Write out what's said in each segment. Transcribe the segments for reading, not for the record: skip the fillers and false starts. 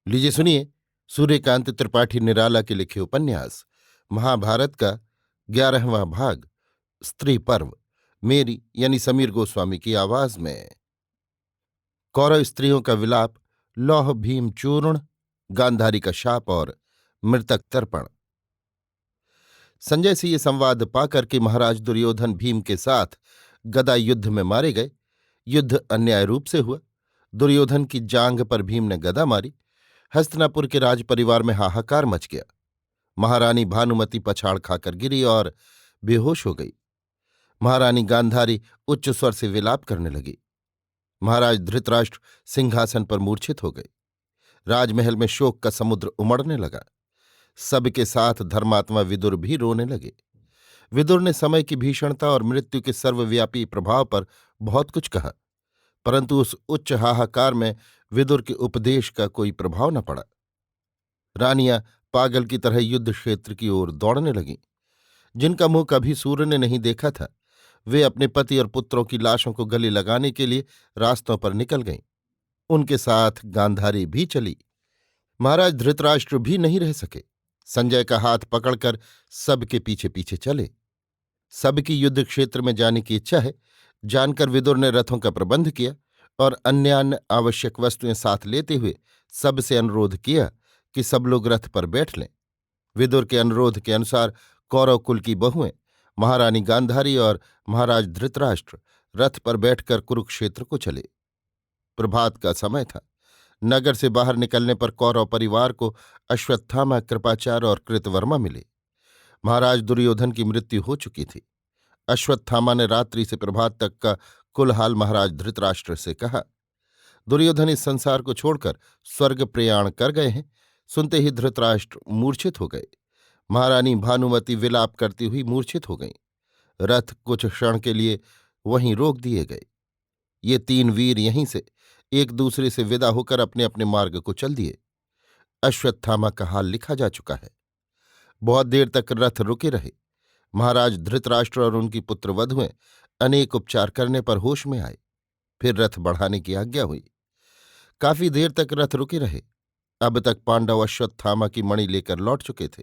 लीजिए सुनिए। सूर्यकांत त्रिपाठी निराला के लिखे उपन्यास महाभारत का 11वां भाग स्त्री पर्व, मेरी यानी समीर गोस्वामी की आवाज में। कौरव स्त्रियों का विलाप, लौह भीम चूर्ण, गांधारी का शाप और मृतक तर्पण। संजय से ये संवाद पाकर कि महाराज दुर्योधन भीम के साथ गदा युद्ध में मारे गए। युद्ध अन्याय रूप से हुआ। दुर्योधन की जांघ पर भीम ने गदा मारी। हस्तिनापुर के राज परिवार में हाहाकार मच गया। महारानी भानुमति पछाड़ खाकर गिरी और बेहोश हो गई। महारानी गांधारी उच्च स्वर से विलाप करने लगी। महाराज धृतराष्ट्र सिंहासन पर मूर्छित हो गए। राजमहल में शोक का समुद्र उमड़ने लगा। सबके साथ धर्मात्मा विदुर भी रोने लगे। विदुर ने समय की भीषणता और मृत्यु के सर्वव्यापी प्रभाव पर बहुत कुछ कहा, परंतु उस उच्च हाहाकार में विदुर के उपदेश का कोई प्रभाव न पड़ा। रानियां पागल की तरह युद्ध क्षेत्र की ओर दौड़ने लगीं। जिनका मुंह कभी सूर्य ने नहीं देखा था, वे अपने पति और पुत्रों की लाशों को गले लगाने के लिए रास्तों पर निकल गईं। उनके साथ गांधारी भी चली। महाराज धृतराष्ट्र भी नहीं रह सके। संजय का हाथ पकड़कर सबके पीछे पीछे चले। सबकी युद्ध क्षेत्र में जाने की इच्छा है जानकर विदुर ने रथों का प्रबंध किया और अन्य आवश्यक वस्तुएं साथ लेते हुए सबसे अनुरोध किया कि सब लोग रथ पर बैठ लें। विदुर के अनुरोध के अनुसार कौरव कुल की बहुएं, महारानी गांधारी और महाराज धृतराष्ट्र रथ पर बैठकर कुरुक्षेत्र को चले। प्रभात का समय था। नगर से बाहर निकलने पर कौरव परिवार को अश्वत्थामा, कृपाचार्य और कृतवर्मा मिले। महाराज दुर्योधन की मृत्यु हो चुकी थी। अश्वत्थामा ने रात्रि से प्रभात तक का कुल हाल महाराज धृतराष्ट्र से कहा। दुर्योधन इस संसार को छोड़कर स्वर्ग प्रयाण कर गए हैं। सुनते ही धृतराष्ट्र मूर्छित हो गए। महारानी भानुमति विलाप करती हुई मूर्छित हो गईं। रथ कुछ क्षण के लिए वहीं रोक दिए गए। ये तीन वीर यहीं से एक दूसरे से विदा होकर अपने अपने मार्ग को चल दिए। अश्वत्थामा का हाल लिखा जा चुका है। बहुत देर तक रथ रुके रहे। महाराज धृतराष्ट्र और उनकी पुत्रवधुएं अनेक उपचार करने पर होश में आए। फिर रथ बढ़ाने की आज्ञा हुई। काफी देर तक रथ रुके रहे। अब तक पांडव अश्वत्थामा की मणि लेकर लौट चुके थे।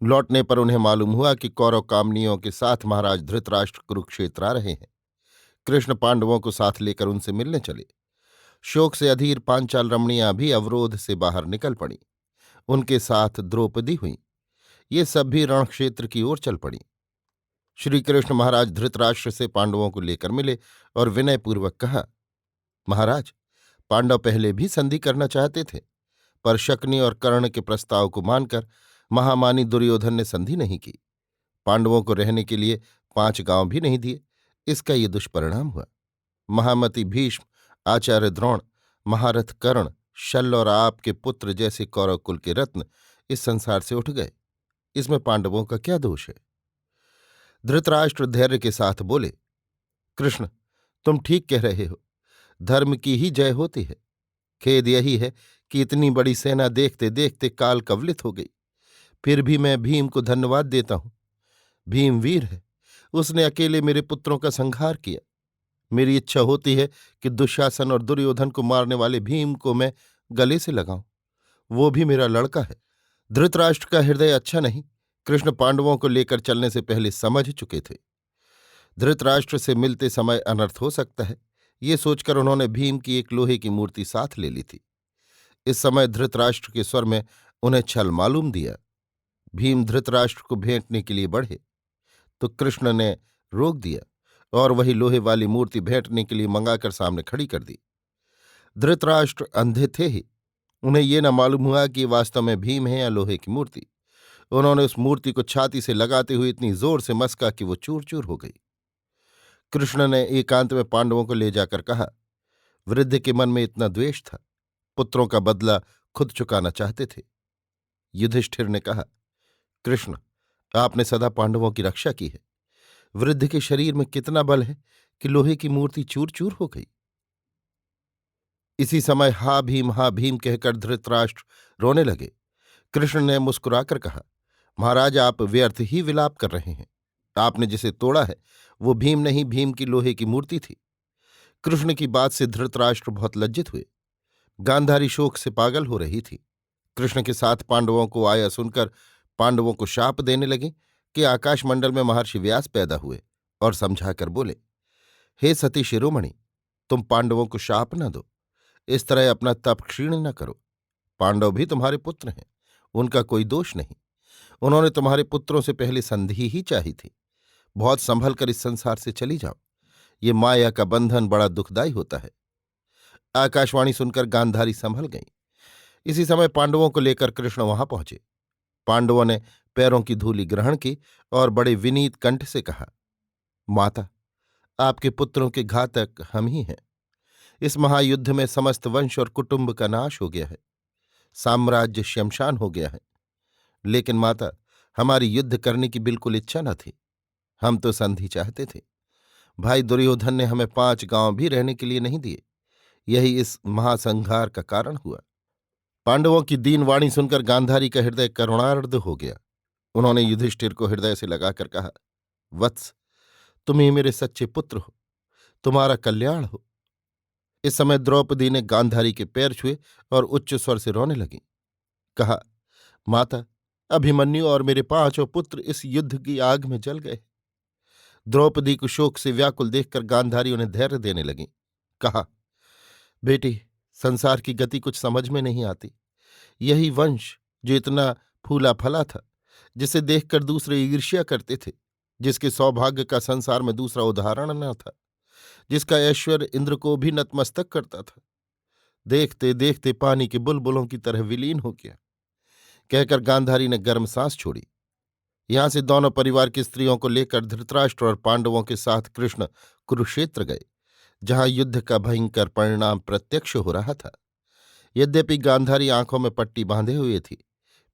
लौटने पर उन्हें मालूम हुआ कि कौरव कामनियों के साथ महाराज धृतराष्ट्र कुरुक्षेत्र आ रहे हैं। कृष्ण पांडवों को साथ लेकर उनसे मिलने चले। शोक से अधीर पांचाल रमणियां भी अवरोध से बाहर निकल पड़ी। उनके साथ द्रौपदी हुई। ये सब भी रणक्षेत्र की ओर चल पड़ी। श्री कृष्ण महाराज धृतराष्ट्र से पांडवों को लेकर मिले और विनयपूर्वक कहा, महाराज, पांडव पहले भी संधि करना चाहते थे, पर शकुनि और कर्ण के प्रस्ताव को मानकर महामानी दुर्योधन ने संधि नहीं की। पांडवों को रहने के लिए 5 गांव भी नहीं दिए। इसका ये दुष्परिणाम हुआ। महामति भीष्म, आचार्य द्रोण, महारथ कर्ण, शल्य और आपके पुत्र जैसे कौरव कुल के रत्न इस संसार से उठ गए। इसमें पांडवों का क्या दोष है? धृतराष्ट्र धैर्य के साथ बोले, कृष्ण, तुम ठीक कह रहे हो। धर्म की ही जय होती है। खेद यही है कि इतनी बड़ी सेना देखते देखते काल कवलित हो गई। फिर भी मैं भीम को धन्यवाद देता हूं। भीम वीर है। उसने अकेले मेरे पुत्रों का संहार किया। मेरी इच्छा होती है कि दुशासन और दुर्योधन को मारने वाले भीम को मैं गले से लगाऊं। वो भी मेरा लड़का है। धृतराष्ट्र का हृदय अच्छा नहीं। कृष्ण पांडवों को लेकर चलने से पहले समझ चुके थे धृतराष्ट्र से मिलते समय अनर्थ हो सकता है। ये सोचकर उन्होंने भीम की एक लोहे की मूर्ति साथ ले ली थी। इस समय धृतराष्ट्र के स्वर में उन्हें छल मालूम दिया। भीम धृतराष्ट्र को भेंटने के लिए बढ़े तो कृष्ण ने रोक दिया और वही लोहे वाली मूर्ति भेंटने के लिए मंगाकर सामने खड़ी कर दी। धृतराष्ट्र अंधे थे ही। उन्हें ये न मालूम हुआ कि ये वास्तव में भीम है या लोहे की मूर्ति। उन्होंने उस मूर्ति को छाती से लगाते हुए इतनी जोर से मस्का कि वो चूर चूर हो गई। कृष्ण ने एकांत में पांडवों को ले जाकर कहा, वृद्ध के मन में इतना द्वेष था, पुत्रों का बदला खुद चुकाना चाहते थे। युधिष्ठिर ने कहा, कृष्ण, आपने सदा पांडवों की रक्षा की है। वृद्ध के शरीर में कितना बल है कि लोहे की मूर्ति चूर चूर हो गई। इसी समय हा भीम कहकर धृतराष्ट्र रोने लगे। कृष्ण ने मुस्कुराकर कहा, महाराज, आप व्यर्थ ही विलाप कर रहे हैं। आपने जिसे तोड़ा है वो भीम नहीं, भीम की लोहे की मूर्ति थी। कृष्ण की बात से धृतराष्ट्र बहुत लज्जित हुए। गांधारी शोक से पागल हो रही थी। कृष्ण के साथ पांडवों को आया सुनकर पांडवों को शाप देने लगी कि आकाशमंडल में महर्षि व्यास पैदा हुए, और समझाकर बोले, हे सती शिरोमणि, तुम पांडवों को शाप न दो, इस तरह अपना तप क्षीण न करो। पांडव भी तुम्हारे पुत्र हैं, उनका कोई दोष नहीं। उन्होंने तुम्हारे पुत्रों से पहले संधि ही चाही थी। बहुत संभल कर इस संसार से चली जाओ, ये माया का बंधन बड़ा दुखदायी होता है। आकाशवाणी सुनकर गांधारी संभल गई। इसी समय पांडवों को लेकर कृष्ण वहां पहुंचे। पांडवों ने पैरों की धूलि ग्रहण की और बड़े विनीत कंठ से कहा, माता, आपके पुत्रों के घातक हम ही हैं। इस महायुद्ध में समस्त वंश और कुटुंब का नाश हो गया है, साम्राज्य श्मशान हो गया है। लेकिन माता, हमारी युद्ध करने की बिल्कुल इच्छा न थी। हम तो संधि चाहते थे। भाई दुर्योधन ने हमें 5 गांव भी रहने के लिए नहीं दिए। यही इस महासंहार का कारण हुआ। पांडवों की दीन वाणी सुनकर गांधारी का हृदय करुणार्द्र हो गया। उन्होंने युधिष्ठिर को हृदय से लगाकर कहा, वत्स, तुम ही मेरे सच्चे पुत्र हो, तुम्हारा कल्याण हो। इस समय द्रौपदी ने गांधारी के पैर छुए और उच्च स्वर से रोने लगी। कहा, माता, अभिमन्यु और मेरे 5 पुत्र इस युद्ध की आग में जल गए। द्रौपदी को शोक से व्याकुल देखकर गांधारी उन्हें धैर्य देने लगी। कहा, बेटी, संसार की गति कुछ समझ में नहीं आती। यही वंश जो इतना फूला फला था, जिसे देखकर दूसरे ईर्ष्या करते थे, जिसके सौभाग्य का संसार में दूसरा उदाहरण न था, जिसका ऐश्वर्य इंद्र को भी नतमस्तक करता था, देखते देखते पानी के बुलबुलों की तरह विलीन हो गया। कहकर गांधारी ने गर्म सांस छोड़ी। यहां से दोनों परिवार की स्त्रियों को लेकर धृतराष्ट्र और पांडवों के साथ कृष्ण कुरुक्षेत्र गए, जहां युद्ध का भयंकर परिणाम प्रत्यक्ष हो रहा था। यद्यपि गांधारी आंखों में पट्टी बांधे हुए थी,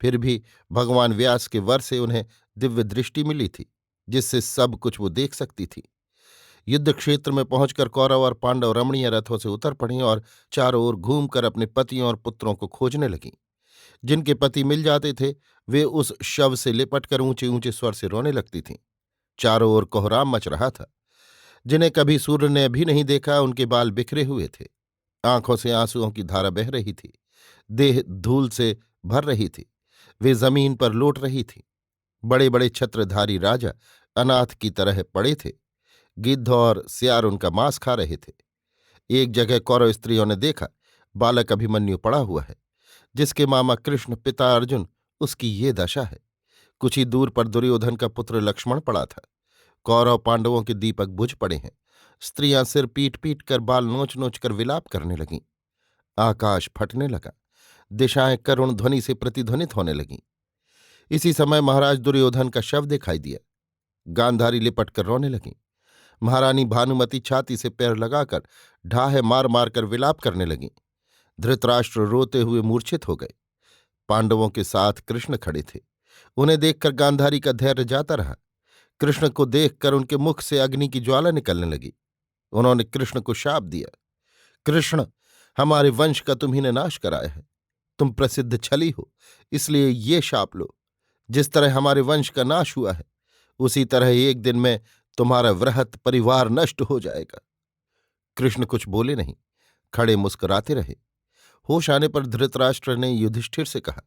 फिर भी भगवान व्यास के वर से उन्हें दिव्य दृष्टि मिली थी, जिससे सब कुछ वो देख सकती थी। युद्ध क्षेत्र में पहुंचकर कौरव और पांडव रमणीय रथों से उतर पड़े और चारों ओर घूमकर अपने पतियों और पुत्रों को खोजने लगीं। जिनके पति मिल जाते थे, वे उस शव से लिपटकर ऊंचे ऊंचे स्वर से रोने लगती थीं। चारों ओर कोहराम मच रहा था। जिन्हें कभी सूर्य ने भी नहीं देखा, उनके बाल बिखरे हुए थे, आंखों से आंसुओं की धारा बह रही थी, देह धूल से भर रही थी, वे जमीन पर लौट रही थी। बड़े बड़े छत्रधारी राजा अनाथ की तरह पड़े थे। गिद्ध और सियार उनका मांस खा रहे थे। एक जगह कौरव स्त्रियों ने देखा, बालक अभिमन्यु पड़ा हुआ है, जिसके मामा कृष्ण, पिता अर्जुन, उसकी ये दशा है। कुछ ही दूर पर दुर्योधन का पुत्र लक्ष्मण पड़ा था। कौरव पांडवों के दीपक बुझ पड़े हैं। स्त्रियां सिर पीट पीट कर, बाल नोच नोच कर विलाप करने लगीं। आकाश फटने लगा। दिशाएं करुण ध्वनि से प्रतिध्वनित होने लगीं। इसी समय महाराज दुर्योधन का शव दिखाई दिया। गांधारी लिपट कर रोने लगीं। महारानी भानुमति छाती से पैर लगाकर ढाहे मार मार कर विलाप करने लगीं। धृतराष्ट्र रोते हुए मूर्छित हो गए। पांडवों के साथ कृष्ण खड़े थे। उन्हें देखकर गांधारी का धैर्य जाता रहा। कृष्ण को देखकर उनके मुख से अग्नि की ज्वाला निकलने लगी। उन्होंने कृष्ण को शाप दिया, कृष्ण, हमारे वंश का तुम्ही ने नाश कराया है। तुम प्रसिद्ध छली हो, इसलिए ये शाप लो। जिस तरह हमारे वंश का नाश हुआ है, उसी तरह एक दिन में तुम्हारा वृहत परिवार नष्ट हो जाएगा। कृष्ण कुछ बोले नहीं, खड़े मुस्कुराते रहे। होश आने पर धृतराष्ट्र ने युधिष्ठिर से कहा,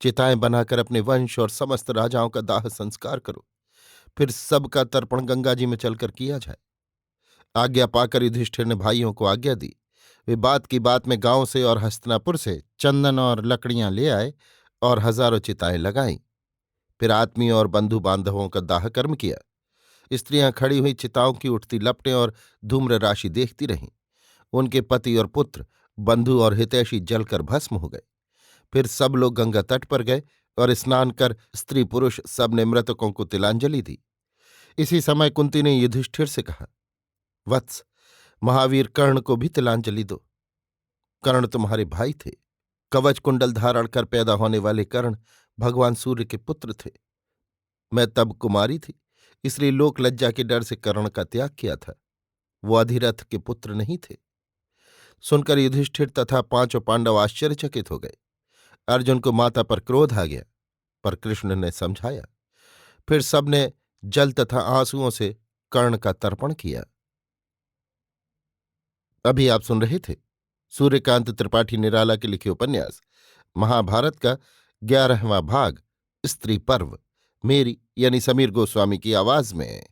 चिताएं बनाकर अपने वंश और समस्त राजाओं का दाह संस्कार करो, फिर सबका तर्पण गंगा जी में चलकर किया जाए। आज्ञा पाकर युधिष्ठिर ने भाइयों को आज्ञा दी। वे बात की बात में गांव से और हस्तिनापुर से चंदन और लकड़ियां ले आए और हजारों चिताएं लगाईं। फिर आत्मीयों और बंधु बांधवों का दाह कर्म किया। स्त्रियां खड़ी हुई चिताओं की उठती लपटें और धूम्र राशि देखती रहीं। उनके पति और पुत्र, बंधु और हितैषी जलकर भस्म हो गए। फिर सब लोग गंगा तट पर गए और स्नान कर स्त्री पुरुष सबने मृतकों को तिलांजलि दी। इसी समय कुंती ने युधिष्ठिर से कहा, वत्स, महावीर कर्ण को भी तिलांजलि दो। कर्ण तुम्हारे भाई थे। कवच कुंडल धारण कर पैदा होने वाले कर्ण भगवान सूर्य के पुत्र थे। मैं तब कुमारी थी, इसलिए लोक लज्जा के डर से कर्ण का त्याग किया था। वो अधिरथ के पुत्र नहीं थे। सुनकर युधिष्ठिर तथा 5 पांडव आश्चर्यचकित हो गए। अर्जुन को माता पर क्रोध आ गया, पर कृष्ण ने समझाया। फिर सबने जल तथा आंसुओं से कर्ण का तर्पण किया। अभी आप सुन रहे थे सूर्यकांत त्रिपाठी निराला के लिखे उपन्यास महाभारत का 11वां भाग स्त्री पर्व, मेरी यानी समीर गोस्वामी की आवाज में।